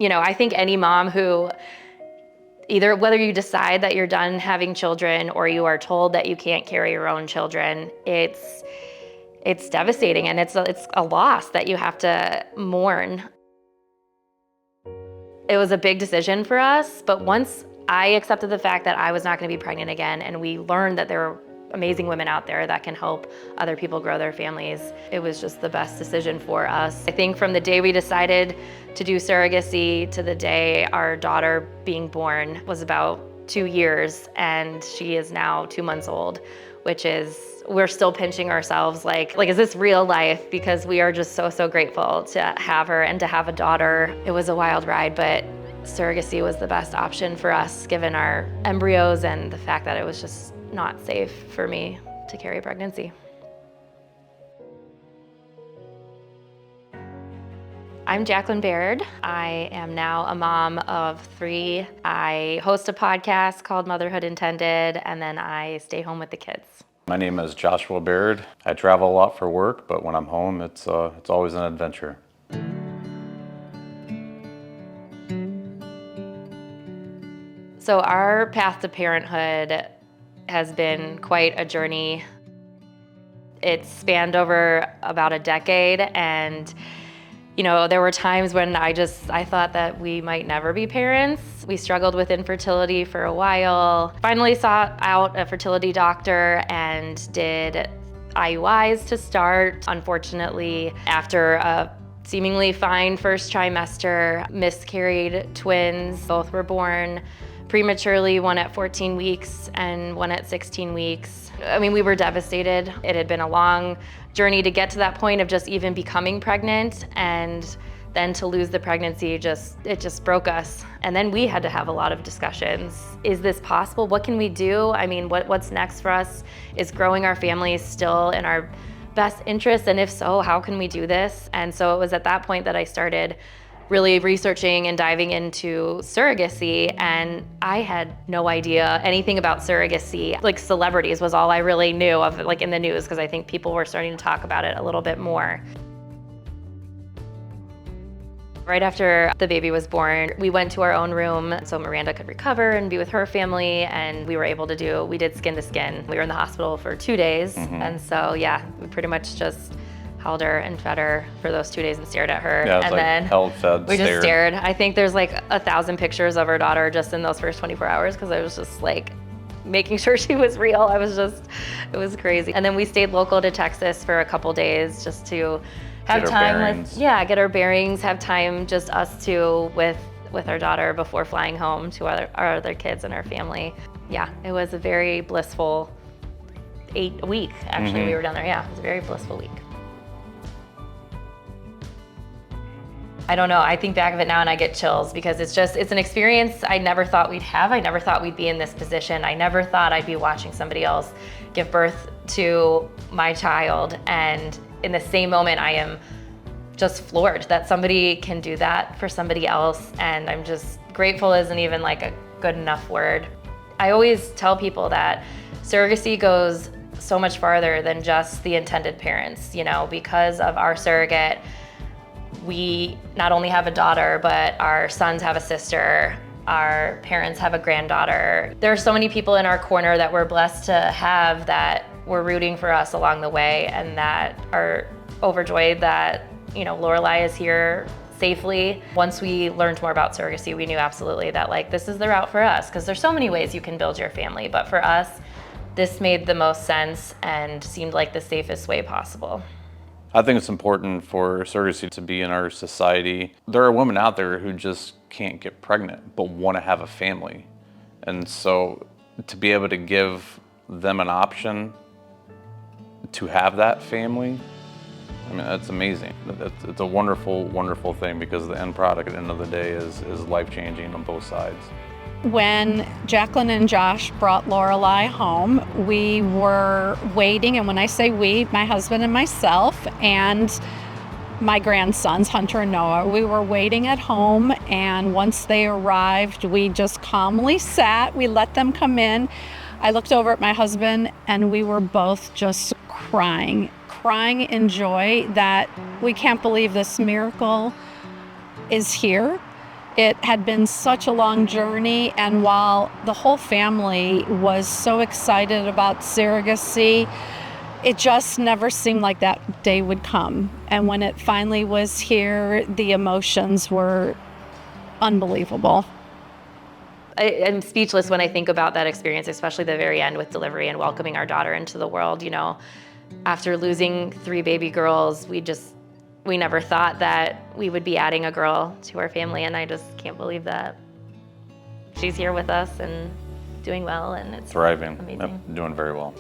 I think any mom who either whether you decide that you're done having children or you are told that you can't carry your own children, it's devastating, and it's a loss that you have to mourn. It was a big decision for us, but once I accepted the fact that I was not going to be pregnant again, and we learned that there are amazing women out there that can help other people grow their families, it was just the best decision for us. I think from the day we decided to do surrogacy to the day our daughter being born was about 2 years, and she is now 2 months old, which is, we're still pinching ourselves like is this real life? Because we are just so grateful to have her and to have a daughter. It was a wild ride, but surrogacy was the best option for us given our embryos and the fact that it was just not safe for me to carry a pregnancy. I'm Jacqueline Baird. I am now a mom of 3. I host a podcast called Motherhood Intended, and then I stay home with the kids. My name is Joshua Baird. I travel a lot for work, but when I'm home, it's always an adventure. So our path to parenthood has been quite a journey. It spanned over about a decade, and there were times when I thought that we might never be parents. We struggled with infertility for a while. Finally sought out a fertility doctor and did IUIs to start. Unfortunately, after a seemingly fine first trimester, miscarried twins. Both were born prematurely, one at 14 weeks and one at 16 weeks. We were devastated. It had been a long journey to get to that point of just even becoming pregnant, and then to lose the pregnancy, it just broke us. And then we had to have a lot of discussions. Is this possible? What can we do? What's next for us? Is growing our family still in our best interest? And if so, how can we do this? And so it was at that point that I started really researching and diving into surrogacy, and I had no idea anything about surrogacy. Celebrities was all I really knew of, in the news, because I think people were starting to talk about it a little bit more. Right after the baby was born, we went to our own room so Miranda could recover and be with her family, and we did skin to skin. We were in the hospital for 2 days, and so we pretty much just held her and fed her for those 2 days and stared at her. Yeah, and then held, fed, we just stared. I think there's 1,000 pictures of our daughter just in those first 24 hours because I was just making sure she was real. It was crazy. And then we stayed local to Texas for a couple days just to have time get our bearings, have time just us two with our daughter before flying home to our other kids and our family. Yeah, it was a very blissful week. Actually, we were down there. Yeah, it was a very blissful week. I don't know, I think back of it now and I get chills because it's an experience I never thought we'd have. I never thought we'd be in this position. I never thought I'd be watching somebody else give birth to my child. And in the same moment, I am just floored that somebody can do that for somebody else. And I'm just grateful isn't even a good enough word. I always tell people that surrogacy goes so much farther than just the intended parents, because of our surrogate. We not only have a daughter, but our sons have a sister, our parents have a granddaughter. There are so many people in our corner that we're blessed to have that were rooting for us along the way and that are overjoyed that, Lorelai is here safely. Once we learned more about surrogacy, we knew absolutely that this is the route for us, because there's so many ways you can build your family, but for us, this made the most sense and seemed like the safest way possible. I think it's important for surrogacy to be in our society. There are women out there who just can't get pregnant but want to have a family. And so to be able to give them an option to have that family, that's amazing. It's a wonderful, wonderful thing because the end product at the end of the day is life-changing on both sides. When Jacqueline and Josh brought Lorelai home, we were waiting, and when I say we, my husband and myself and my grandsons, Hunter and Noah, we were waiting at home, and once they arrived, we just calmly sat. We let them come in. I looked over at my husband, and we were both just crying in joy that we can't believe this miracle is here. It had been such a long journey, and while the whole family was so excited about surrogacy, it just never seemed like that day would come. And when it finally was here, the emotions were unbelievable. I'm speechless when I think about that experience, especially the very end with delivery and welcoming our daughter into the world. You know, after losing 3 baby girls, we never thought that we would be adding a girl to our family, and I just can't believe that she's here with us and doing well, and it's Thriving. amazing. Yep, doing very well.